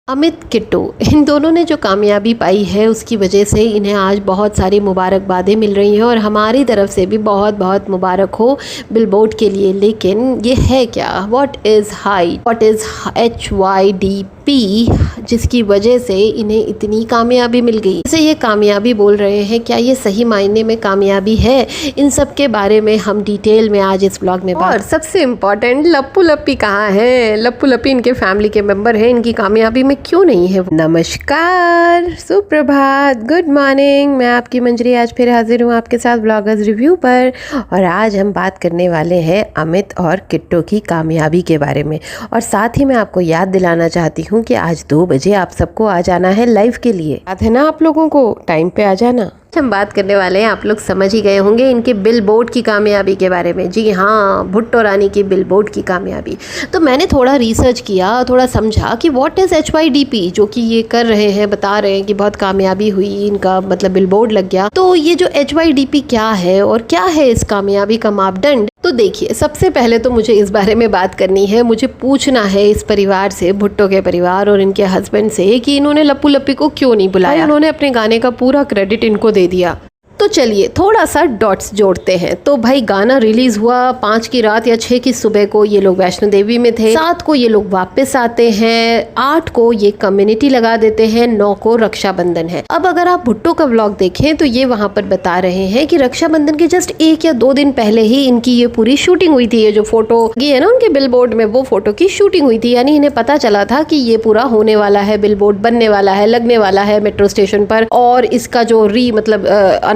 अमित किट्टू, इन दोनों ने जो कामयाबी पाई है उसकी वजह से इन्हें आज बहुत सारी मुबारकबादें मिल रही हैं और हमारी तरफ से भी बहुत बहुत मुबारक हो बिलबोर्ड के लिए। लेकिन ये है क्या? What is height, what is HYDP, जिसकी वजह से इन्हें इतनी कामयाबी मिल गई। जैसे ये कामयाबी बोल रहे हैं, क्या ये सही मायने में कामयाबी है? इन सब के बारे में हम डिटेल में आज इस ब्लॉग में बात। और सबसे इम्पोर्टेंट, लप्पू लप्पी कहाँ है? लप्पू लप्पी इनके फैमिली के मेंबर हैं, इनकी कामयाबी में क्यों नहीं है? नमस्कार, सुप्रभात, गुड मॉर्निंग। मैं आपकी मंजरी आज फिर हाजिर हूँ आपके साथ ब्लॉगर्स रिव्यू पर। और आज हम बात करने वाले हैं अमित और किट्टू की कामयाबी के बारे में। और साथ ही मैं आपको याद दिलाना चाहती हूँ कि आज 2 बजे आप सबको आ जाना है लाइव के लिए। याद है ना आप लोगों को? टाइम पे आ जाना। हम बात करने वाले हैं, आप लोग समझ ही गए होंगे, इनके बिलबोर्ड की कामयाबी के बारे में। जी हाँ, भुट्टो रानी की बिलबोर्ड की कामयाबी। तो मैंने थोड़ा रिसर्च किया, थोड़ा समझा कि व्हाट इज़ HYDP, जो कि ये कर रहे हैं, बता रहे हैं कि बहुत कामयाबी हुई, इनका मतलब बिलबोर्ड लग गया। तो ये जो HYDP क्या है और क्या है इस कामयाबी का मापदंड? तो देखिए, सबसे पहले तो मुझे इस बारे में बात करनी है, मुझे पूछना है इस परिवार से, भुट्टो के परिवार और इनके हस्बैंड से, कि इन्होंने लप्पू लप्पी को क्यों नहीं बुलाया। उन्होंने अपने गाने का पूरा क्रेडिट इनको दे दिया। तो चलिए थोड़ा सा डॉट्स जोड़ते हैं। तो भाई गाना रिलीज हुआ 5 की रात या 6 की सुबह को, ये लोग वैष्णो देवी में थे। 7 को ये लोग वापस आते हैं, 8 को ये कम्युनिटी लगा देते हैं, 9 को रक्षाबंधन है। अब अगर आप भुट्टो का व्लॉग देखें तो ये वहां पर बता रहे हैं कि रक्षाबंधन के जस्ट 1 या 2 दिन पहले ही इनकी ये पूरी शूटिंग हुई थी। ये जो फोटो ये है ना उनके बिलबोर्ड में, वो फोटो की शूटिंग हुई थी। यानी इन्हें पता चला था कि ये पूरा होने वाला है, बिलबोर्ड बनने वाला है, लगने वाला है मेट्रो स्टेशन पर, और इसका जो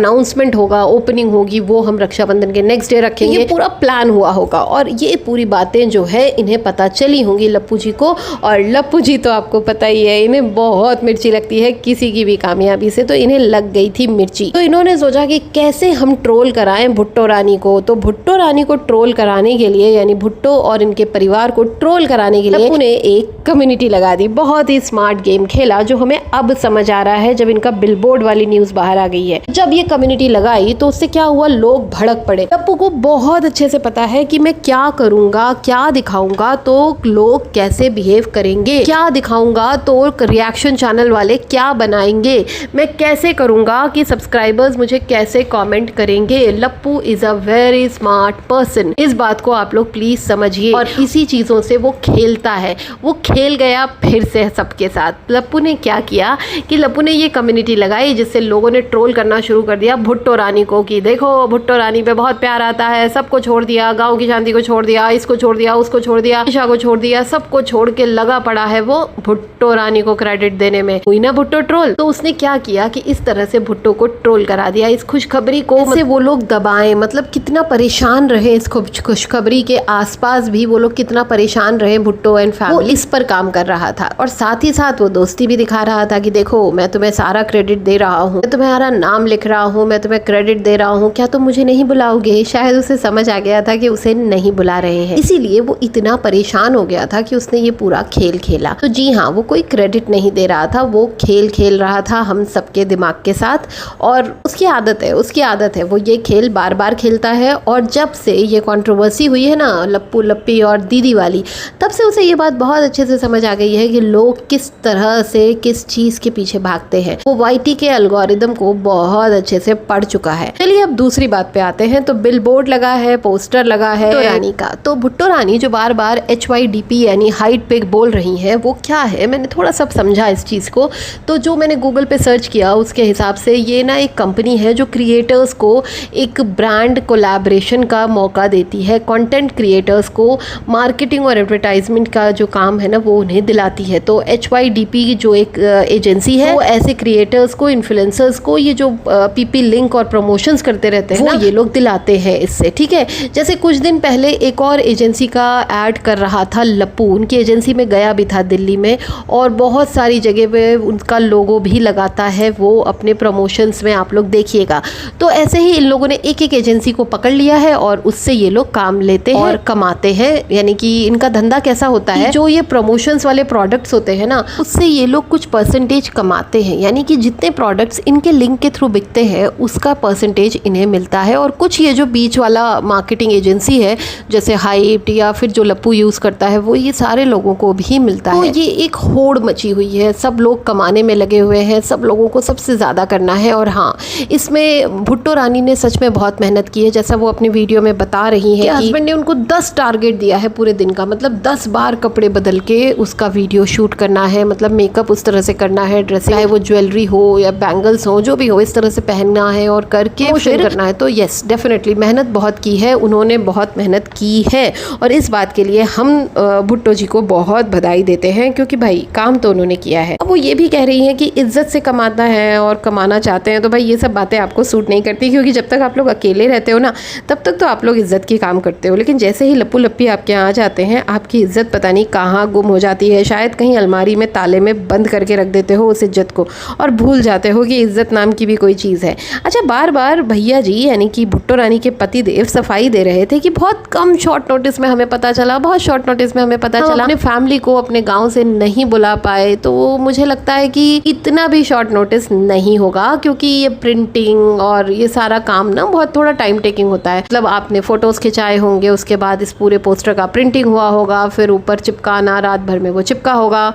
अनाउंसमेंट होगा, ओपनिंग होगी, वो हम रक्षाबंधन के नेक्स्ट डे रखेंगे। ये पूरा प्लान हुआ होगा और ये पूरी बातें जो है इन्हें पता चली होंगी लप्पू जी को। और लप्पू जी तो आपको पता ही है, इन्हें बहुत मिर्ची लगती है किसी की भी कामयाबी से, तो इन्हें लग गई थी मिर्ची। तो इन्होंने सोचा कि कैसे हम ट्रोल कराएं भुट्टो रानी को। तो भुट्टो रानी को ट्रोल कराने के लिए, यानी भुट्टो और इनके परिवार को ट्रोल कराने के लिए लप्पू ने एक कम्युनिटी लगा दी। बहुत ही स्मार्ट गेम खेला, जो हमें अब समझ आ रहा है जब इनका बिलबोर्ड वाली न्यूज बाहर आ गई है। जब ये कम्युनिटी लगाई तो उससे क्या हुआ, लोग भड़क पड़े। लप्पू को बहुत अच्छे से पता है कि मैं क्या करूंगा, क्या दिखाऊंगा तो लोग कैसे बिहेव करेंगे, क्या दिखाऊंगा तो रिएक्शन चैनल वाले क्या बनाएंगे, मैं कैसे करूंगा कि सब्सक्राइबर्स मुझे कैसे कमेंट करेंगे। Lappu is a very smart person, इस बात को आप लोग प्लीज समझिए। और इसी चीजों से वो खेलता है, वो खेल गया फिर से सबके साथ। लप्पू ने क्या किया कि लप्पू ने ये कम्युनिटी लगाई जिससे लोगों ने ट्रोल करना शुरू कर दिया भुट्टो रानी को, कि देखो भुट्टो रानी पे बहुत प्यार आता है, सबको छोड़ दिया, गांव की शांति को छोड़ दिया, इसको छोड़ दिया, उसको छोड़ दिया, ईशा को छोड़ दिया, सबको छोड़ के लगा पड़ा है वो भुट्टो रानी को क्रेडिट देने में। हुई ना भुट्टो ट्रोल। तो उसने क्या किया कि इस तरह से भुट्टो को ट्रोल करा दिया, इस खुशखबरी को से वो लोग दबाएं। मतलब कितना परेशान रहे इस खुशखबरी के आसपास भी, वो लोग कितना परेशान रहे भुट्टो एंड फैमिली। वो इस पर काम कर रहा था और साथ ही साथ वो दोस्ती भी दिखा रहा था कि देखो मैं तुम्हें सारा क्रेडिट दे रहा हूँ, मैं तुम्हारा नाम लिख रहा हूँ, मैं तुम्हें क्रेडिट दे रहा हूँ, क्या तुम मुझे नहीं बुलाओगे? शायद उसे समझ आ गया था कि उसे नहीं बुला रहे हैं, इसीलिए वो इतना परेशान हो गया था कि उसने ये पूरा खेल खेला। तो जी हाँ, वो कोई क्रेडिट नहीं दे रहा था, वो खेल खेल रहा था हम सबके दिमाग के साथ। और उसकी आदत है, वो ये खेल बार बार खेलता है। और जब से ये कंट्रोवर्सी हुई है ना लप्पू लप्पी और दीदी वाली, तब से उसे ये बात बहुत अच्छे से समझ आ गई है कि लोग किस तरह से किस चीज के पीछे भागते हैं। वो YT के एल्गोरिदम को बहुत अच्छे से पढ़ चुका है। चलिए अब दूसरी बात पे आते हैं। तो बिलबोर्ड लगा है, पोस्टर लगा है भुट्टो रानी का। तो भुट्टो रानी जो बार बार HYDP यानी हाइट पे बोल रही है, वो क्या है? मैंने थोड़ा सा समझा इस चीज को। तो जो मैंने गूगल पे सर्च किया उसके हिसाब से ये ना एक कंपनी है जो क्रिएटर्स को एक ब्रांड कोलैबोरेशन का मौका देती है। कंटेंट क्रिएटर्स को मार्केटिंग और एडवर्टाइजमेंट का जो काम है ना वो उन्हें दिलाती है। तो HYDP जो एक एजेंसी है, वो ऐसे क्रिएटर्स को, इन्फ्लुएंसर्स को ये जो PP लिंक और प्रमोशंस करते रहते हैं ना, ये लोग दिलाते हैं इससे। ठीक है, जैसे कुछ दिन पहले एक और एजेंसी का ऐड कर रहा था लप्पू, उनकी एजेंसी में गया भी था दिल्ली में, और बहुत सारी जगह पे उनका लोगो भी लगाता है वो अपने प्रमोशंस में, आप लोग देखिएगा। तो ऐसे ही इन लोगों ने एक एक एजेंसी को पकड़ लिया है और उससे ये लोग काम लेते हैं और कमाते हैं। यानी कि इनका धंधा कैसा होता है, जो ये प्रमोशंस वाले प्रोडक्ट्स होते हैं ना, उससे ये लोग कुछ परसेंटेज कमाते हैं। यानी कि जितने प्रोडक्ट्स इनके लिंक के थ्रू बिकते हैं है उसका परसेंटेज इन्हें मिलता है। और कुछ ये जो बीच वाला मार्केटिंग एजेंसी है जैसे हाइप या फिर जो लप्पू यूज़ करता है वो, ये सारे लोगों को भी मिलता है। तो ये एक होड़ मची हुई है, सब लोग कमाने में लगे हुए हैं, सब लोगों को सबसे ज़्यादा करना है। और हाँ, इसमें भुट्टो रानी ने सच में बहुत मेहनत की है, जैसा वो अपनी वीडियो में बता रही है कि हस्बैंड ने उनको 10 टारगेट दिया है पूरे दिन का, मतलब 10 बार कपड़े बदल के उसका वीडियो शूट करना है, मतलब मेकअप उस तरह से करना है, ड्रेसिंग चाहे वो ज्वेलरी हो या बैंगल्स हो, जो भी हो इस तरह से पहनना है और करके फिर करना है। तो यस, डेफिनेटली मेहनत बहुत की है उन्होंने, बहुत मेहनत की है। और इस बात के लिए हम भुट्टो जी को बहुत बधाई देते हैं, क्योंकि भाई काम तो उन्होंने किया है। अब वो ये भी कह रही हैं कि इज्जत से कमाना है और कमाना चाहते हैं, तो भाई ये सब बातें आपको सूट नहीं करती, क्योंकि जब तक आप लोग अकेले रहते हो ना तब तक तो आप लोग इज्जत की काम करते हो, लेकिन जैसे ही लप्पू लप्पी आपके यहाँ आ जाते हैं आपकी इज्जत पता नहीं कहाँ गुम हो जाती है। शायद कहीं अलमारी में ताले में बंद करके रख देते हो उस इज्जत को और भूल जाते हो कि इज्जत नाम की भी कोई चीज़ है। अच्छा, बार बार भैया जी यानी कि भुट्टो रानी के पति देव सफाई दे रहे थे कि बहुत कम शॉर्ट नोटिस में हमें पता चला, बहुत शॉर्ट नोटिस में हमें पता चला, अपने फैमिली को अपने गाँव से नहीं बुला पाए। तो मुझे लगता है कि इतना भी शॉर्ट नोटिस नहीं होगा, क्योंकि ये प्रिंटिंग और ये सारा काम ना बहुत थोड़ा टाइम टेकिंग होता है। मतलब आपने फोटोज खिंचाए होंगे, उसके बाद इस पूरे पोस्टर का प्रिंटिंग हुआ होगा, फिर ऊपर चिपकाना, रात भर में वो चिपका होगा।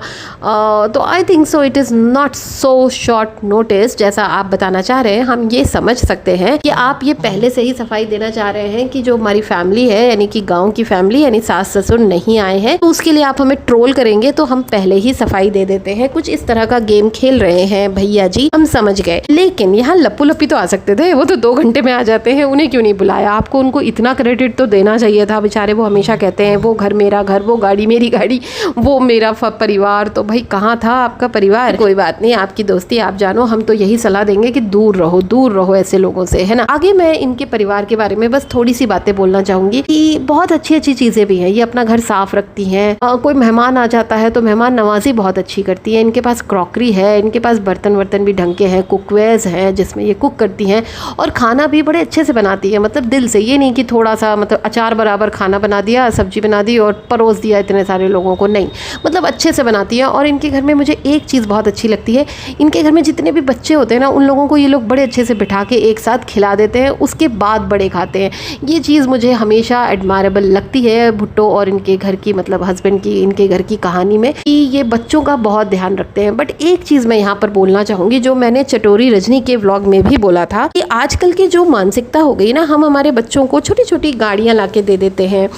तो I think so it is not so short notice जैसा आप बताना चाह रहे हैं। हम ये समझ सकते हैं कि आप ये पहले से ही सफाई देना चाह रहे हैं कि जो हमारी फैमिली है यानी कि गाँव की फैमिली यानी सास ससुर नहीं आए हैं, तो उसके लिए आप हमें ट्रोल करेंगे तो हम पहले ही सफाई दे देते हैं। कुछ इस तरह का गेम खेल रहे हैं भैया जी, हम समझ गए। लेकिन यहाँ लप्पू लप्पी तो आ सकते थे, वो तो 2 घंटे में आ जाते हैं, उन्हें क्यों नहीं बुलाया? आपको उनको इतना क्रेडिट तो देना चाहिए था। बेचारे वो हमेशा कहते हैं वो घर मेरा घर, वो गाड़ी मेरी गाड़ी, वो मेरा परिवार। तो भाई कहाँ था आपका परिवार? कोई बात नहीं, आपकी दोस्ती आप जानो, हम तो यही सलाह देंगे कि दूर रहो ऐसे लोगों से, है ना। आगे मैं इनके परिवार के बारे में बस थोड़ी सी बातें बोलना चाहूंगी कि बहुत अच्छी अच्छी चीजें भी हैं। ये अपना घर साफ रखती हैं, कोई मेहमान आ जाता है तो मेहमान नवाजी बहुत अच्छी करती है। इनके पास क्रॉकरी है, इनके पास बर्तन वर्तन भी ढंग के हैं, कुकवेयर्स हैं जिसमें ये कुक करती हैं, और खाना भी बड़े अच्छे से बनाती है, मतलब दिल से। ये नहीं कि थोड़ा सा मतलब अचार बराबर खाना बना दिया, सब्जी बना दी और परोस दिया इतने सारे लोगों को, नहीं, मतलब अच्छे से बनाती है। और इनके घर में मुझे एक चीज़ बहुत अच्छी लगती है, इनके घर में जितने भी बच्चे होते हैं ना उन लोगों को ये लोग बड़े अच्छे से बिठा के एक साथ खिला देते हैं, उसके बाद बड़े खाते हैं। ये चीज़ मुझे हमेशा एडमायरेबल लगती है भुट्टो और इनके घर की, मतलब हस्बैंड की, इनके घर की कहानी में, कि ये बच्चों का बहुत ध्यान रखते हैं। बट एक चीज़ मैं यहाँ पर बोलना चाहूँगी, जो मैंने चटोरी रजनी के व्लॉग में भी बोला था, कि आजकल की जो मानसिकता हो गई ना, हम हमारे बच्चों को छोटी छोटी गाड़ियाँ ला के दे देते हैं,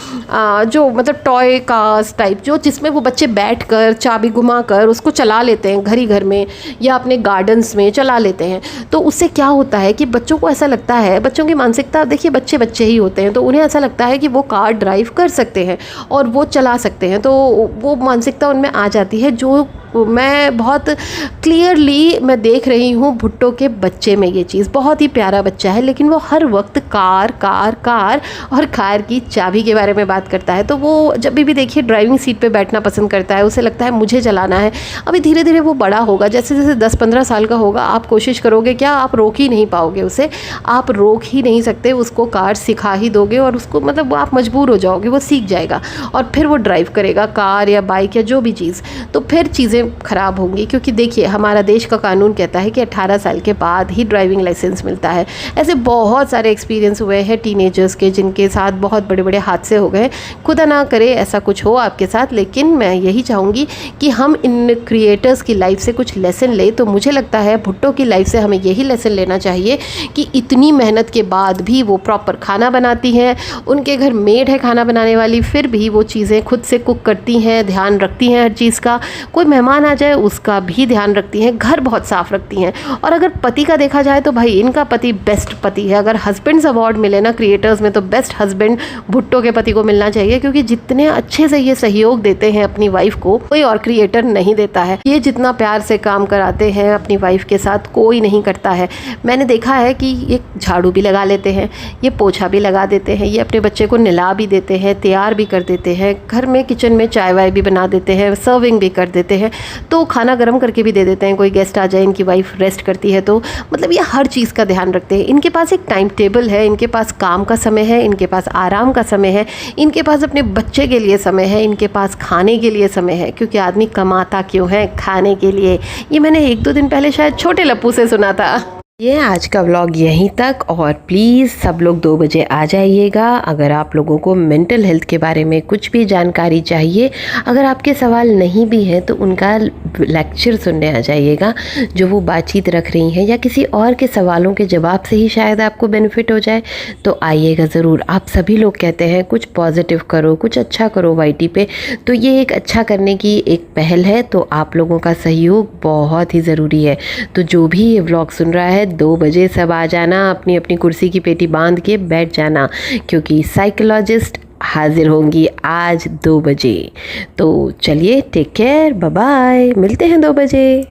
जो मतलब टॉय कार्स टाइप, जो जिसमें वो बच्चे बैठ कर चाबी घुमा कर उसको चला लेते हैं, घर ही घर में या अपने गार्डन्स में चला लेते हैं। तो उससे क्या होता है कि बच्चों को ऐसा लगता है, बच्चों की मानसिकता देखिए, बच्चे बच्चे ही होते हैं, तो उन्हें ऐसा लगता है कि वो कार ड्राइव कर सकते हैं और वो चला सकते हैं। तो वो मानसिकता उनमें आ जाती है, जो मैं बहुत क्लियरली मैं देख रही हूँ भुट्टो के बच्चे में। ये चीज़, बहुत ही प्यारा बच्चा है, लेकिन वो हर वक्त कार कार कार और कार की चाबी के बारे में बात करता है। तो वो जब भी देखिए ड्राइविंग सीट पे बैठना पसंद करता है, उसे लगता है मुझे चलाना है। अभी धीरे धीरे वो बड़ा होगा, जैसे जैसे 10-15 साल का होगा, आप कोशिश करोगे क्या, आप रोक ही नहीं पाओगे उसे, आप रोक ही नहीं सकते उसको, कार सिखा ही दोगे और उसको मतलब आप मजबूर हो जाओगे, वो सीख जाएगा और फिर वो ड्राइव करेगा कार या बाइक या जो भी चीज़। तो फिर चीज़ें ख़राब होंगी, क्योंकि देखिए हमारा देश का कानून कहता है कि 18 साल के बाद ही ड्राइविंग लाइसेंस मिलता है। ऐसे बहुत सारे एक्सपीरियंस हुए हैं टीनेजर्स के जिनके साथ बहुत बड़े बड़े हादसे हो गए। खुदा ना करे ऐसा कुछ हो आपके साथ, लेकिन मैं यही चाहूँगी कि हम इन क्रिएटर्स की लाइफ से कुछ लेसन ले। तो मुझे लगता है भुट्टो की लाइफ से हमें यही लेसन लेना चाहिए कि इतनी मेहनत के बाद भी वो प्रॉपर खाना बनाती हैं, उनके घर मेड है खाना बनाने वाली, फिर भी वो चीज़ें खुद से कुक करती हैं, ध्यान रखती हैं हर चीज़ का। कोई मेहमान आ जाए उसका भी ध्यान रखती हैं, घर बहुत साफ रखती हैं। और अगर पति का देखा जाए तो भाई इनका पति बेस्ट पति है। अगर हस्बैंड्स अवार्ड मिले ना क्रिएटर्स में, तो बेस्ट हस्बैंड भुट्टो के पति को मिलना चाहिए, क्योंकि जितने अच्छे से ये सहयोग देते हैं अपनी वाइफ को, कोई और क्रिएटर नहीं देता है। ये जितना प्यार से काम कराते हैं अपनी वाइफ के साथ, कोई नहीं करता है। मैंने देखा है कि ये झाड़ू भी लगा लेते हैं, ये पोछा भी लगा देते हैं, ये अपने बच्चे को नहला भी देते हैं, तैयार भी कर देते हैं, घर में किचन में चाय वाय भी बना देते हैं, सर्विंग भी कर देते हैं, तो खाना गर्म करके भी दे देते हैं। कोई गेस्ट आ जाए, इनकी वाइफ रेस्ट करती है, तो मतलब ये हर चीज़ का ध्यान रखते हैं। इनके पास एक टाइम टेबल है, इनके पास काम का समय है, इनके पास आराम का समय है, इनके पास अपने बच्चे के लिए समय है, इनके पास खाने के लिए समय है, क्योंकि आदमी कमाता क्यों है? खाने के लिए। ये मैंने 1-2 दिन पहले शायद छोटे लप्पू से सुना था। ये आज का व्लॉग यहीं तक, और प्लीज़ सब लोग 2 बजे आ जाइएगा। अगर आप लोगों को मेंटल हेल्थ के बारे में कुछ भी जानकारी चाहिए, अगर आपके सवाल नहीं भी हैं तो उनका लेक्चर सुनने आ जाइएगा जो वो बातचीत रख रही हैं, या किसी और के सवालों के जवाब से ही शायद आपको बेनिफिट हो जाए, तो आइएगा ज़रूर। आप सभी लोग कहते हैं कुछ पॉजिटिव करो, कुछ अच्छा करो वाईटी पे, तो ये एक अच्छा करने की एक पहल है, तो आप लोगों का सहयोग बहुत ही ज़रूरी है। तो जो भी ये व्लॉग सुन रहा है, 2 बजे सब आ जाना, अपनी अपनी कुर्सी की पेटी बांध के बैठ जाना, क्योंकि साइकोलॉजिस्ट हाजिर होंगी आज 2 बजे। तो चलिए, टेक केयर, बाय बाय, मिलते हैं 2 बजे।